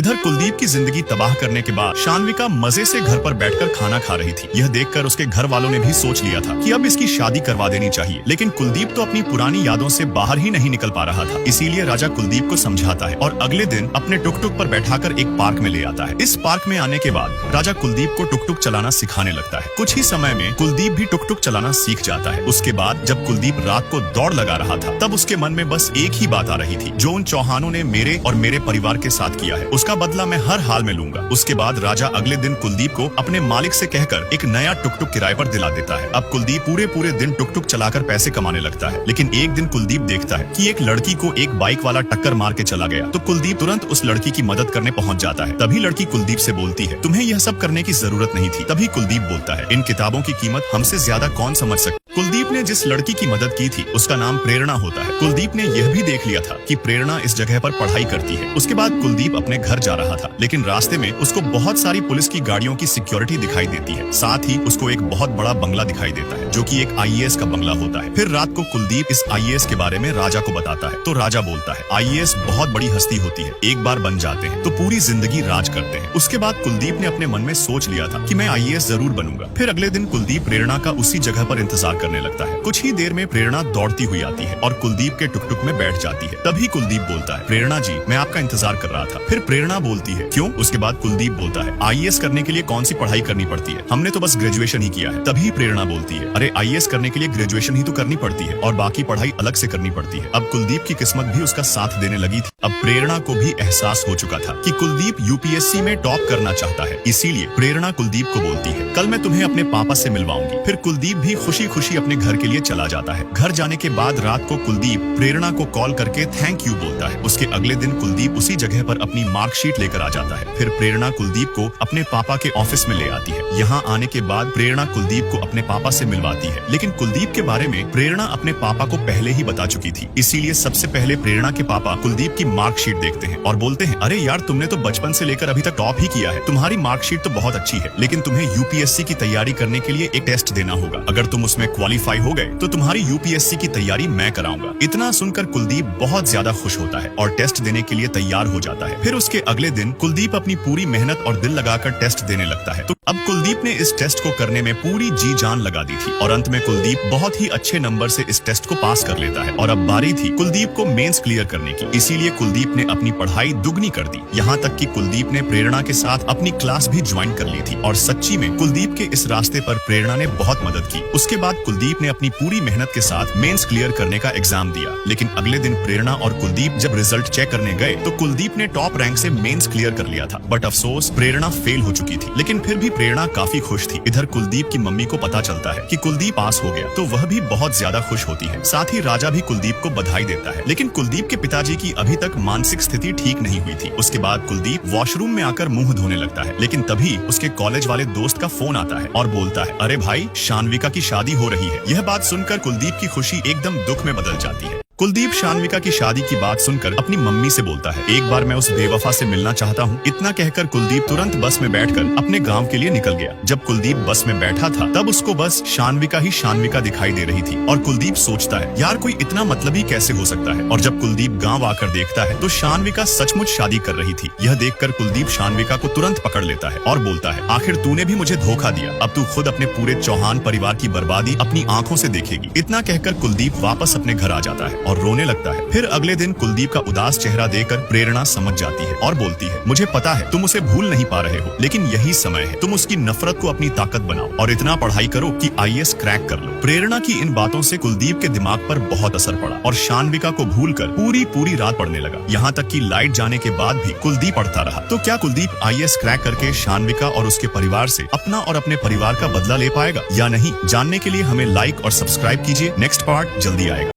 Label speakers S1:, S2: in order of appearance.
S1: इधर कुलदीप की जिंदगी तबाह करने के बाद शान्विका मजे से घर पर बैठकर खाना खा रही थी। यह देखकर उसके घर वालों ने भी सोच लिया था कि अब इसकी शादी करवा देनी चाहिए, लेकिन कुलदीप तो अपनी पुरानी यादों से बाहर ही नहीं निकल पा रहा था। इसीलिए राजा कुलदीप को समझाता है और अगले दिन अपने टुक टुक पर बैठाकर एक पार्क में ले आता है। इस पार्क में आने के बाद राजा कुलदीप को टुक टुक चलाना सिखाने लगता है। कुछ ही समय में कुलदीप भी टुक टुक चलाना सीख जाता है। उसके बाद जब कुलदीप रात को दौड़ लगा रहा था, तब उसके मन में बस एक ही बात आ रही थी, जो उन चौहानों ने मेरे और मेरे परिवार के साथ किया है, उसका बदला मैं हर हाल में लूंगा। उसके बाद राजा अगले दिन कुलदीप को अपने मालिक से कहकर एक नया टुक टुक किराए पर दिला देता है। अब कुलदीप पूरे दिन टुक टुक चलाकर पैसे कमाने लगता है। लेकिन एक दिन कुलदीप देखता है कि एक लड़की को एक बाइक वाला टक्कर मार के चला गया, तो कुलदीप तुरंत उस लड़की की मदद करने पहुंच जाता है। तभी लड़की कुलदीप से बोलती है, तुम्हें यह सब करने की जरूरत नहीं थी। तभी कुलदीप बोलता है, इन किताबों की कीमत हमसे ज्यादा कौन समझ सकता। कुलदीप ने जिस लड़की की मदद की थी उसका नाम प्रेरणा होता है। कुलदीप ने यह भी देख लिया था कि प्रेरणा इस जगह पर पढ़ाई करती है। उसके बाद कुलदीप अपने घर जा रहा था, लेकिन रास्ते में उसको बहुत सारी पुलिस की गाड़ियों की सिक्योरिटी दिखाई देती है। साथ ही उसको एक बहुत बड़ा बंगला दिखाई देता है, जो कि एक आईएएस का बंगला होता है। फिर रात को कुलदीप इस आईएएस के बारे में राजा को बताता है, तो राजा बोलता है, आईएएस बहुत बड़ी हस्ती होती है, एक बार बन जाते हैं तो पूरी जिंदगी राज करते हैं। उसके बाद कुलदीप ने अपने मन में सोच लिया था कि मैं आईएएस जरूर बनूंगा। फिर अगले दिन कुलदीप प्रेरणा का उसी जगह पर इंतजार करने लगता है। कुछ ही देर में प्रेरणा दौड़ती हुई आती है और कुलदीप के टुक टुक में बैठ जाती है। तभी कुलदीप बोलता है, प्रेरणा जी, मैं आपका इंतजार कर रहा था। फिर प्रेरणा बोलती है, क्यों? उसके बाद कुलदीप बोलता है, आईएएस करने के लिए कौन सी पढ़ाई करनी पड़ती है, हमने तो बस ग्रेजुएशन ही किया है। तभी प्रेरणा बोलती है, अरे आईएएस करने के लिए ग्रेजुएशन ही तो करनी पड़ती है और बाकी पढ़ाई अलग से करनी पड़ती है। अब कुलदीप की किस्मत भी उसका साथ देने लगी थी। अब प्रेरणा को भी एहसास हो चुका था कि कुलदीप यूपीएससी में टॉप करना चाहता है। इसीलिए प्रेरणा कुलदीप को बोलती है, कल मैं तुम्हें अपने पापा से मिलवाऊंगी। फिर कुलदीप भी खुशी खुशी अपने घर के लिए चला जाता है। घर जाने के बाद रात को कुलदीप प्रेरणा को कॉल करके थैंक यू बोलता है। उसके अगले दिन कुलदीप उसी जगह पर अपनी मार्कशीट लेकर आ जाता है। फिर प्रेरणा कुलदीप को अपने पापा के ऑफिस में ले आती है। यहाँ आने के बाद प्रेरणा कुलदीप को अपने पापा से मिलवाती है, लेकिन कुलदीप के बारे में प्रेरणा अपने पापा को पहले ही बता चुकी थी। इसीलिए सबसे पहले प्रेरणा के पापा कुलदीप की मार्कशीट देखते हैं और बोलते हैं, अरे यार, तुमने तो बचपन से लेकर अभी तक टॉप ही किया है, तुम्हारी मार्कशीट तो बहुत अच्छी है, लेकिन तुम्हें यूपीएससी की तैयारी करने के लिए एक टेस्ट देना होगा। अगर तुम उसमें क्वालिफाई हो गए तो तुम्हारी यूपीएससी की तैयारी मैं कराऊंगा। इतना सुनकर कुलदीप बहुत ज्यादा खुश होता है और टेस्ट देने के लिए तैयार हो जाता है। फिर उसके अगले दिन कुलदीप अपनी पूरी मेहनत और दिल लगाकर टेस्ट देने लगता है। तो अब कुलदीप ने इस टेस्ट को करने में पूरी जी जान लगा दी थी और अंत में कुलदीप बहुत ही अच्छे नंबर से इस टेस्ट को पास कर लेता है। और अब बारी थी कुलदीप को मेंस क्लियर करने की। इसीलिए कुलदीप ने अपनी पढ़ाई दुगनी कर दी। यहाँ तक कि कुलदीप ने प्रेरणा के साथ अपनी क्लास भी ज्वाइन कर ली थी। और सच्ची में कुलदीप के इस रास्ते पर प्रेरणा ने बहुत मदद की। उसके बाद कुलदीप ने अपनी पूरी मेहनत के साथ मेंस क्लियर करने का एग्जाम दिया। लेकिन अगले दिन प्रेरणा और कुलदीप जब रिजल्ट चेक करने गए तो कुलदीप ने टॉप रैंक से मेंस क्लियर कर लिया था। बट अफसोस, प्रेरणा फेल हो चुकी थी। लेकिन फिर भी प्रेरणा काफी खुश थी। इधर कुलदीप की मम्मी को पता चलता है कि कुलदीप पास हो गया, तो वह भी बहुत ज्यादा खुश होती है। साथ ही राजा भी कुलदीप को बधाई देता है। लेकिन कुलदीप के पिताजी की अभी तक मानसिक स्थिति ठीक नहीं हुई थी। उसके बाद कुलदीप वॉशरूम में आकर मुंह धोने लगता है। लेकिन तभी उसके कॉलेज वाले दोस्त का फोन आता है और बोलता है, अरे भाई, शान्विका की शादी हो रही है। यह बात सुनकर कुलदीप की खुशी एकदम दुख में बदल जाती है। कुलदीप शान्विका की शादी की बात सुनकर अपनी मम्मी से बोलता है, एक बार मैं उस बेवफा से मिलना चाहता हूँ। इतना कहकर कुलदीप तुरंत बस में बैठकर अपने गांव के लिए निकल गया। जब कुलदीप बस में बैठा था तब उसको बस शान्विका ही शान्विका दिखाई दे रही थी और कुलदीप सोचता है, यार, कोई इतना मतलबी कैसे हो सकता है। और जब कुलदीप गाँव आकर देखता है तो शान्विका सचमुच शादी कर रही थी। यह देखकर कुलदीप शान्विका को तुरंत पकड़ लेता है और बोलता है, आखिर तूने भी मुझे धोखा दिया। अब तू खुद अपने पूरे चौहान परिवार की बर्बादी अपनी आंखों से देखेगी। इतना कहकर कुलदीप वापस अपने घर आ जाता है और रोने लगता है। फिर अगले दिन कुलदीप का उदास चेहरा देखकर प्रेरणा समझ जाती है और बोलती है, मुझे पता है तुम उसे भूल नहीं पा रहे हो, लेकिन यही समय है, तुम उसकी नफरत को अपनी ताकत बनाओ और इतना पढ़ाई करो कि आईएएस क्रैक कर लो। प्रेरणा की इन बातों से कुलदीप के दिमाग पर बहुत असर पड़ा और शान्विका को भूलकर पूरी रात पढ़ने लगा। यहाँ तक कि लाइट जाने के बाद भी कुलदीप पढ़ता रहा। तो क्या कुलदीप आईएएस क्रैक करके शान्विका और उसके परिवार से अपना और अपने परिवार का बदला ले पाएगा या नहीं? जानने के लिए हमें लाइक और सब्सक्राइब कीजिए। नेक्स्ट पार्ट जल्दी आएगा।